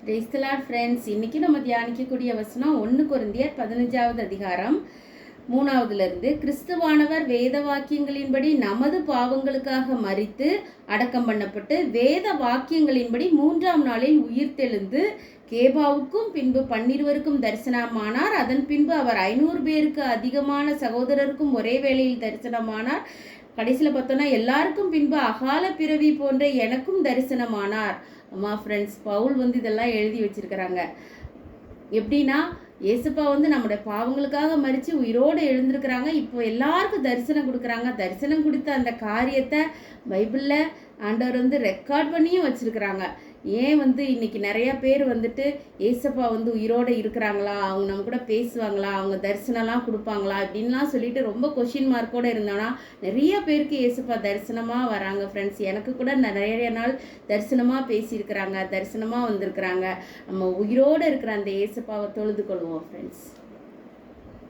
Praise the Lord friends. இன்னைக்கு நம்ம தியானிக்கக்கூடிய வசனம் 1 கொரிந்தியர் 15வது அதிகாரம் 3வதிலிருந்து, கிறிஸ்துவானவர் வேத வாக்கியங்களின்படி நமது பாவங்களுக்காக மரித்து அடக்கம் பண்ணப்பட்டு வேத வாக்கியங்களின்படி 3ஆம் நாளில் உயிர்த்தெழுந்து கேபாவுக்கும் பின்பு 12 தரிசனமானார். அதன் பின்பு அவர் 500 பேருக்கு அதிகமான சகோதரருக்கும் ஒரே வேளையில் தரிசனமானார். கடைசியில் பார்த்தோன்னா எல்லாருக்கும் பின்பு அகால பிறவி போன்ற எனக்கும் தரிசனமானார். அம்மா ஃப்ரெண்ட்ஸ், பவுல் இதெல்லாம் எழுதி வச்சிருக்கிறாங்க. எப்படின்னா, ஏசப்பா நம்முடைய பாவங்களுக்காக மரித்து உயிரோடு எழுந்திருக்கிறாங்க. இப்போ எல்லாருக்கும் தரிசனம் கொடுக்குறாங்க. தரிசனம் கொடுத்த அந்த காரியத்தை பைபிளில் ஆண்டவர் ரெக்கார்ட் பண்ணியும் வச்சுருக்கிறாங்க. ஏன் இன்னைக்கு நிறையா பேர் ஏசப்பா உயிரோடு இருக்கிறாங்களா, அவங்க நம்ம கூட பேசுவாங்களா, அவங்க தரிசனம்லாம் கொடுப்பாங்களா இப்படின்லாம் சொல்லிட்டு ரொம்ப கொஷின் மார்க்கோடு இருந்தோன்னா நிறைய பேருக்கு ஏசப்பா தரிசனமாக வராங்க ஃப்ரெண்ட்ஸ். எனக்கு கூட நிறைய நாள் தரிசனமாக பேசியிருக்கிறாங்க, தரிசனமாக வந்திருக்கிறாங்க. நம்ம உயிரோடு இருக்கிற அந்த ஏசப்பாவை தொழுது கொள்வோம் ஃப்ரெண்ட்ஸ்.